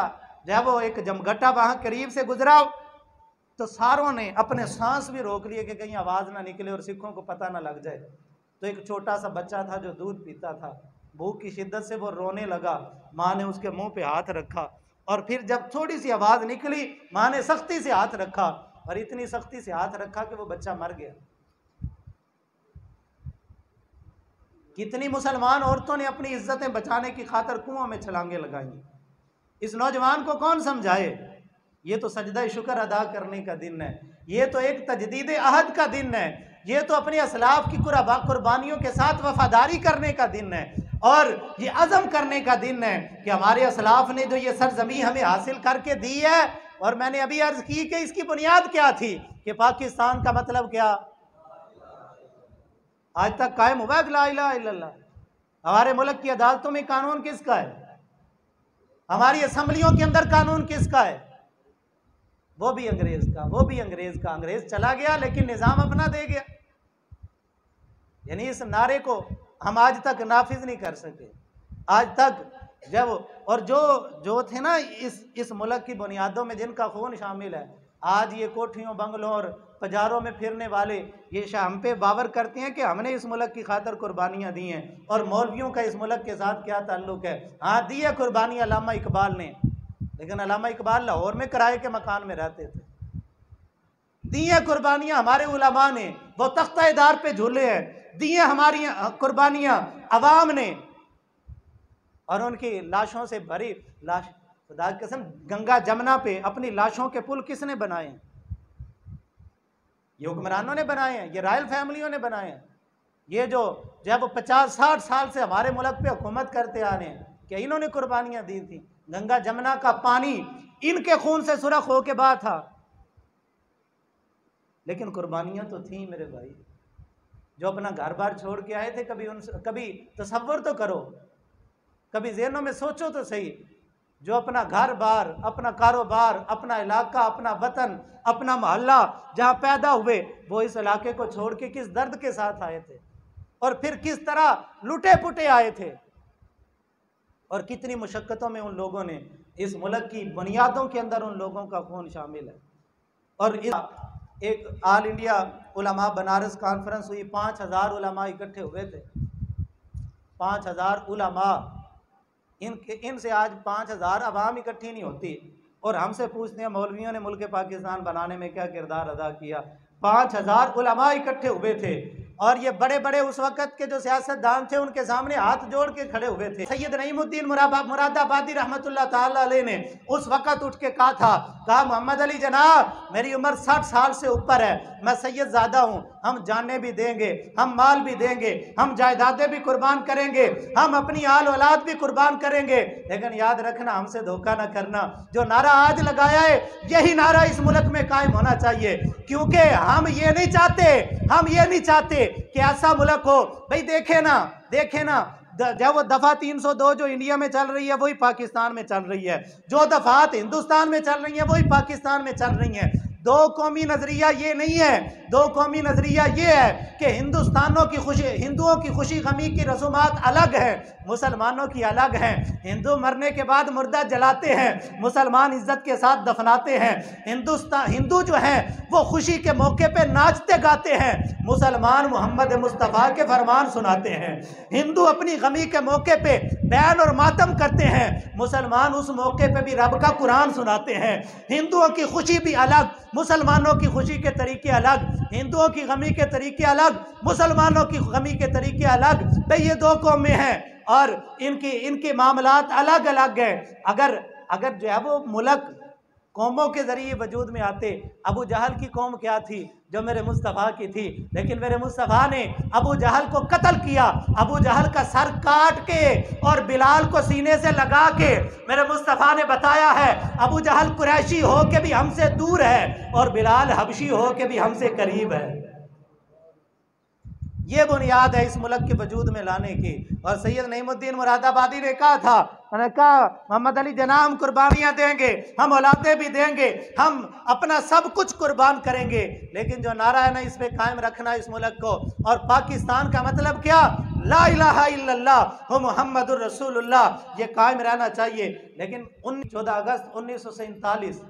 जब वो एक जमघटा वहाँ करीब से गुजरा तो सारों ने अपने सांस भी रोक लिए कि कहीं आवाज़ ना निकले और सिखों को पता ना लग जाए। तो एक छोटा सा बच्चा था जो दूध पीता था, भूख की शिद्दत से वो रोने लगा। माँ ने उसके मुंह पे हाथ रखा और फिर जब थोड़ी सी आवाज़ निकली, माँ ने सख्ती से हाथ रखा और इतनी सख्ती से हाथ रखा कि वो बच्चा मर गया। कितनी मुसलमान औरतों ने अपनी इज्जतें बचाने की खातिर कुआं में छलांगे लगाई। इस नौजवान को कौन समझाए? ये तो सजदा शुक्र अदा करने का दिन है, ये तो एक तजदीद अहद का दिन है, ये तो अपने असलाफ की कुर्बानियों के साथ वफादारी करने का दिन है और ये अज़म करने का दिन है कि हमारे असलाफ ने जो ये सरजमी हमें हासिल करके दी है। और मैंने अभी अर्ज की कि इसकी बुनियाद क्या थी कि पाकिस्तान का मतलब क्या आज तक कायम हुआ है? ला इलाहा इल्लल्लाह। हमारे मुल्क की अदालतों में कानून किसका है? हमारी असम्बलियों के अंदर कानून किसका है? वो भी अंग्रेज का, वो भी अंग्रेज का। अंग्रेज चला गया लेकिन निज़ाम अपना दे गया। यानी इस नारे को हम आज तक नाफिज नहीं कर सके। आज तक जब और जो थे ना इस मुल्क की बुनियादों में जिनका खून शामिल है, आज ये कोठियों बंगलों और बाजारों में फिरने वाले ये हम पे बावर करते हैं कि हमने इस मुल्क की खातिर कुर्बानियाँ दी हैं। और मौलवियों का इस मुल्क के साथ क्या ताल्लुक़ है? हाँ, दी है कुर्बानी अल्लामा इकबाल ने, लेकिन अल्लामा इकबाल लाहौर में किराए के मकान में रहते थे। दी है कुर्बानियाँ हमारे उलमा ने, वो तख्ता-ए-दार पे झूले हैं। दी है हमारी कुर्बानियाँ अवाम ने, और उनकी लाशों से भरी लाश, खुदा की कसम, गंगा जमुना पे अपनी लाशों के पुल किसने बनाए हैं? ये हुक्मरानों ने बनाए हैं, ये रॉयल फैमिलियों ने बनाए हैं। ये जो जब 50-60 साल से हमारे मुल्क पे हुकूमत करते आ रहे हैं, क्या इन्होंने कुर्बानियाँ दी थी? गंगा जमुना का पानी इनके खून से सुरख हो के बाद था, लेकिन कुर्बानियाँ तो थी मेरे भाई। जो अपना घर बार छोड़ के आए थे, कभी तसव्वुर तो करो, कभी ज़हनों में सोचो तो सही। जो अपना घर बार, अपना कारोबार, अपना इलाका, अपना वतन, अपना मोहल्ला जहाँ पैदा हुए, वो इस इलाके को छोड़ के किस दर्द के साथ आए थे और फिर किस तरह लुटे पुटे आए थे और कितनी मुशक्क़तों में उन लोगों ने, इस मुल्क की बुनियादों के अंदर उन लोगों का खून शामिल है। और एक ऑल इंडिया उलमा बनारस कॉन्फ्रेंस हुई, 5000 उलमा इकट्ठे हुए थे। 5000 उलमा, इनसे आज 5000 अवाम इकट्ठी नहीं होती। और हमसे पूछते हैं मौलवियों ने मुल्क पाकिस्तान बनाने में क्या किरदार अदा किया? 5000 उलमा इकट्ठे हुए थे और ये बड़े बड़े उस वक़्त के जो सियासतदान थे उनके सामने हाथ जोड़ के खड़े हुए थे। सैयद नईमुद्दीन मुरादाबादी रहमतुल्लाह ताला अलैह ने उस वक़्त उठ के कहा मोहम्मद अली जनाब, मेरी उम्र 60 साल से ऊपर है, मैं सैयद ज़ादा हूँ, हम जाने भी देंगे, हम माल भी देंगे, हम जायदादें भी कुर्बान करेंगे, हम अपनी आल औलाद भी कुर्बान करेंगे, लेकिन याद रखना हमसे धोखा न करना। जो नारा आज लगाया है यही नारा इस मुल्क में कायम होना चाहिए, क्योंकि हम ये नहीं चाहते कि ऐसा मुल्क हो। भाई देखे ना जब वो दफा 302 जो इंडिया में चल रही है वही पाकिस्तान में चल रही है, जो दफात हिंदुस्तान में चल रही है वही पाकिस्तान में चल रही है। दो कौमी नजरिया ये नहीं है, दो कौमी नजरिया ये है कि हिंदुओं की खुशी गमी की रसूमात अलग है, मुसलमानों की अलग हैं। हिंदू मरने के बाद मुर्दा जलाते हैं, मुसलमान इज्जत के साथ दफनाते हैं। हिंदू जो हैं वो खुशी के मौके पे नाचते गाते हैं, मुसलमान मोहम्मद मुस्तफ़ा के फरमान सुनाते हैं। हिंदू अपनी गमी के मौके पे बैन और मातम करते हैं, मुसलमान उस मौके पे भी रब का कुरान सुनाते हैं। हिंदुओं की खुशी भी अलग, मुसलमानों की खुशी के तरीके अलग, हिंदुओं की गमी के तरीके अलग, मुसलमानों की गमी के तरीके अलग। तो ये दो कौमें हैं और इनके मामलात अलग अलग हैं। अगर जो है वो मुल्क कौमों के जरिए वजूद में आते, अबू जहल की कौम क्या थी? जो मेरे मुस्तफ़ा की थी, लेकिन मेरे मुस्तफ़ा ने अबू जहल को कत्ल किया, अबू जहल का सर काट के और बिलाल को सीने से लगा के मेरे मुस्तफ़ा ने बताया है अबू जहल कुरैशी हो के भी हमसे दूर है और बिलाल हबशी हो के भी हमसे करीब है। ये बुनियाद है इस मुल्क के वजूद में लाने की। और सैयद नईमुद्दीन मुरादाबादी ने कहा था, मैंने कहा मोहम्मद अली जनाब हम कुर्बानियाँ देंगे, हम औलादें भी देंगे, हम अपना सब कुछ कुर्बान करेंगे, लेकिन जो नारा है ना इस पे कायम रखना इस मुल्क को। और पाकिस्तान का मतलब क्या? ला इलाहा इल्लल्लाह मुहम्मदुर रसूलुल्लाह, ये कायम रहना चाहिए। लेकिन 14 अगस्त 1947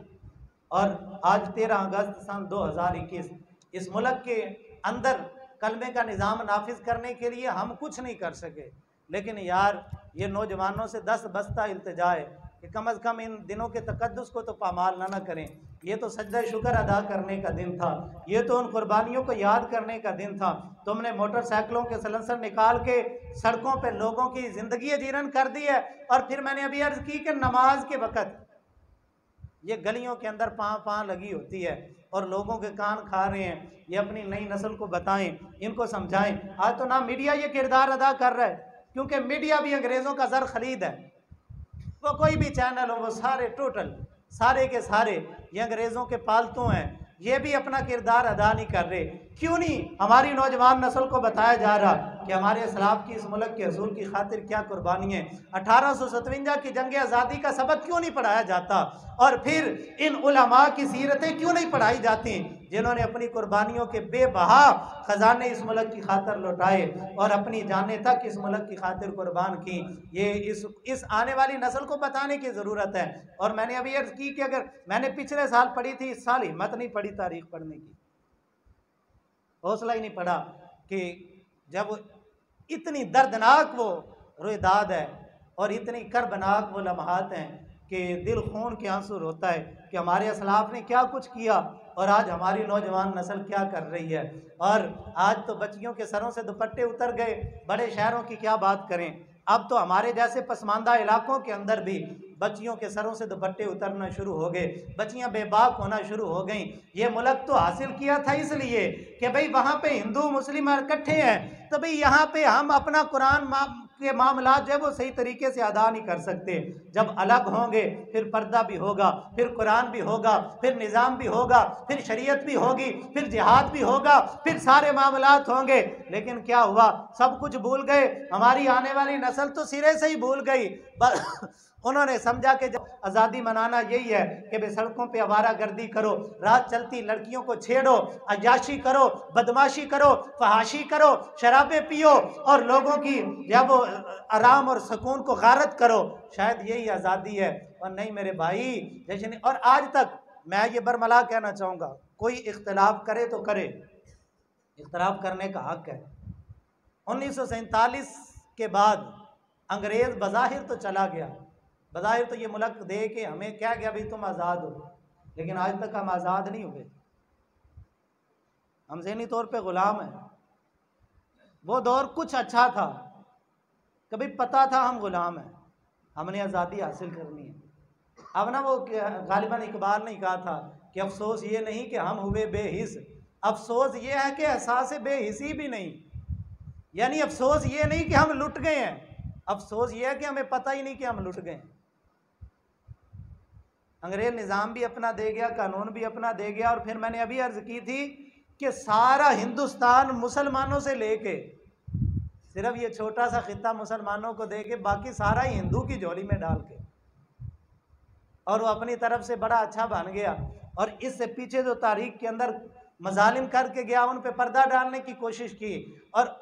और आज 13 अगस्त सन 2021 इस मुल्क के अंदर कलमे का निज़ाम नाफिज करने के लिए हम कुछ नहीं कर सके, लेकिन यार ये नौजवानों से 10 बस्ता इल्तिजा है कि कम अज़ कम इन दिनों के तकद्दुस को तो पामाल ना करें। ये तो सजदा शुक्र अदा करने का दिन था, ये तो उन कुर्बानियों को याद करने का दिन था। तुमने मोटरसाइकिलों के सलेंसर निकाल के सड़कों पे लोगों की ज़िंदगी जीरन कर दी है। और फिर मैंने अभी अर्ज़ की कि नमाज के वक़्त ये गलियों के अंदर पाँ लगी होती है और लोगों के कान खा रहे हैं। ये अपनी नई नस्ल को बताएं, इनको समझाएं। आज तो ना मीडिया ये किरदार अदा कर रहा है, क्योंकि मीडिया भी अंग्रेज़ों का ज़र खरीद है। वो कोई भी चैनल हो, वो सारे टोटल सारे के सारे ये अंग्रेज़ों के पालतू हैं। ये भी अपना किरदार अदा नहीं कर रहे। क्यों नहीं हमारी नौजवान नस्ल को बताया जा रहा कि हमारे असलाफ की इस मुल्क के हसूल की खातिर क्या कुर्बानी है। 1857 की जंग आज़ादी का सबक क्यों नहीं पढ़ाया जाता? और फिर इन उलमा की सीरतें क्यों नहीं पढ़ाई जाती, जिन्होंने अपनी कुर्बानियों के बेबहा ख़जाने इस मुल्क की खातिर लौटाए और अपनी जानें तक इस मुल्क की खातिर कुर्बान की। ये इस आने वाली नस्ल को बताने की ज़रूरत है। और मैंने अभी अर्ज़ की कि अगर मैंने पिछले साल पढ़ी थी, इस साल हिम्मत नहीं पड़ी तारीख पढ़ने की, हौसला ही नहीं पड़ा कि जब इतनी दर्दनाक वो रोयदाद है और इतनी करबनाक वो लम्हात हैं कि दिल खून के आंसू रोता है कि हमारे असलाफ ने क्या कुछ किया और आज हमारी नौजवान नस्ल क्या कर रही है। और आज तो बच्चियों के सरों से दुपट्टे उतर गए, बड़े शहरों की क्या बात करें। अब तो हमारे जैसे पसमानदा इलाकों के अंदर भी बच्चियों के सरों से दुपट्टे उतरना शुरू हो गए, बच्चियां बेबाक होना शुरू हो गईं। ये मुल्क तो हासिल किया था इसलिए कि भाई वहाँ पे हिंदू मुस्लिम इकट्ठे हैं, तो भाई यहाँ पे हम अपना कुरान के मामला जो है वो सही तरीके से अदा नहीं कर सकते। जब अलग होंगे फिर पर्दा भी होगा, फिर कुरान भी होगा, फिर निज़ाम भी होगा, फिर शरीयत भी होगी, फिर जिहाद भी होगा, फिर सारे मामलात होंगे। लेकिन क्या हुआ, सब कुछ भूल गए। हमारी आने वाली नस्ल तो सिरे से ही भूल गई। उन्होंने समझा कि जब आज़ादी मनाना यही है कि भाई सड़कों पे आवारा गर्दी करो, रात चलती लड़कियों को छेड़ो, अय्याशी करो, बदमाशी करो, फहाशी करो, शराबें पियो और लोगों की जब वो आराम और सुकून को गारत करो, शायद यही आज़ादी है। और नहीं मेरे भाई, जैसे और आज तक मैं ये बरमला कहना चाहूँगा, कोई इख्तलाफ करे तो करे, इख्तलाफ करने का हक है। 1947 के बाद अंग्रेज़ बज़ाहिर तो चला गया, बज़ाहिर तो ये मुल्क दे के हमें क्या गया भाई तुम आज़ाद हो, लेकिन आज तक हम आज़ाद नहीं हुए। हम ज़हनी तौर पे ग़ुलाम हैं। वो दौर कुछ अच्छा था, कभी पता था हम ग़ुलाम हैं, हमने आज़ादी हासिल करनी है। अब ना वो गालिबन इकबाल ने कहा था कि अफसोस ये नहीं कि हम हुए बेहिस, अफसोस ये है कि एहसास बेहिसी भी नहीं। यानी अफसोस ये नहीं कि हम लुट गए हैं, अफसोस ये है कि हमें पता ही नहीं कि हम लुट गए। अंग्रेज निज़ाम भी अपना दे गया, कानून भी अपना दे गया। और फिर मैंने अभी अर्ज़ की थी कि सारा हिंदुस्तान मुसलमानों से लेके सिर्फ ये छोटा सा खित्ता मुसलमानों को दे के बाकी सारा ही हिंदू की झोली में डाल के, और वो अपनी तरफ से बड़ा अच्छा बन गया। और इससे पीछे जो तारीख के अंदर मजालिम करके गया, उन पे पर्दा डालने की कोशिश की। और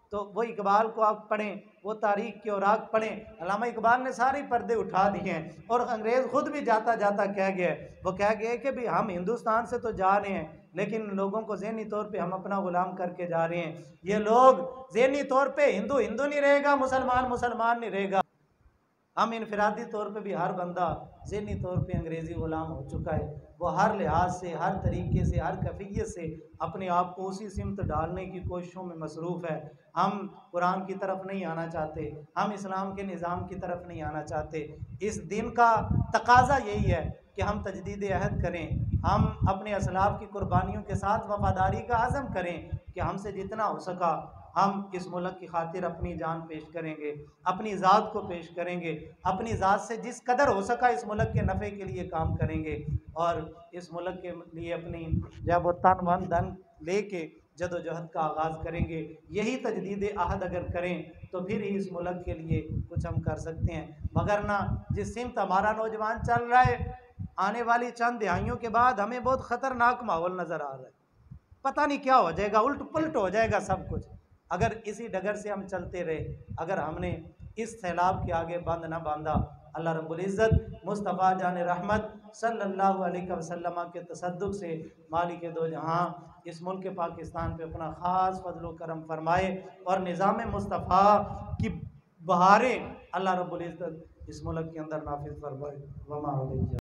वो इकबाल को आप पढ़ें, वो तारीख के औराक पढ़ें, अल्लामा इकबाल ने सारे पर्दे उठा दिए हैं। और अंग्रेज़ खुद भी जाता जाता कह गया, वो कह गए कि भाई हम हिंदुस्तान से तो जा रहे हैं, लेकिन लोगों को ज़हनी तौर पे हम अपना ग़ुलाम करके जा रहे हैं। ये लोग ज़हनी तौर पे हिंदू हिंदू नहीं रहेगा, मुसलमान मुसलमान नहीं रहेगा। हम इनफरादी तौर पे भी हर बंदा ज़हनी तौर पे अंग्रेज़ी ग़ुलाम हो चुका है। वो हर लिहाज से, हर तरीके से, हर कैफियत से अपने आप को उसी सिमत डालने की कोशिशों में मसरूफ़ है। हम कुरान की तरफ नहीं आना चाहते, हम इस्लाम के निज़ाम की तरफ नहीं आना चाहते। इस दिन का तकाज़ा यही है कि हम तजदीद अहद करें, हम अपने असलाफ की कुर्बानियों के साथ वफ़ादारी का अज़म करें कि हमसे जितना हो सका हम इस मुल्क की खातिर अपनी जान पेश करेंगे, अपनी ज़ात को पेश करेंगे, अपनी ज़ात से जिस कदर हो सका इस मुल्क के नफ़े के लिए काम करेंगे और इस मुल्क के लिए अपनी जब वो तन मन धन ले के जदोजहद का आगाज़ करेंगे। यही तजदीद अहद अगर करें तो फिर ही इस मुल्क के लिए कुछ हम कर सकते हैं। मगर ना जिस सिमत हमारा नौजवान चल रहा है, आने वाली चंद दिहाइयों के बाद हमें बहुत ख़तरनाक माहौल नज़र आ रहा है। पता नहीं क्या हो जाएगा, उल्ट पुलट हो जाएगा सब कुछ। अगर इसी डगर से हम चलते रहे, अगर हमने इस सैलाब के आगे बंद न बांधा, अल्लाह रब्बुल इज़्ज़त मुस्तफ़ा जान रहमत सल्लल्लाहु अलैहि वसल्लम के तसद्दुक़ से मालिक दो जहां इस मुल्क पाकिस्तान पे अपना ख़ास फजल करम फरमाए और निज़ाम मुस्तफ़ा की बहारें अल्लाह रब्बुल इज़्ज़त इस मुल्क के अंदर नाफिज फरमाए। वमा अलैहि।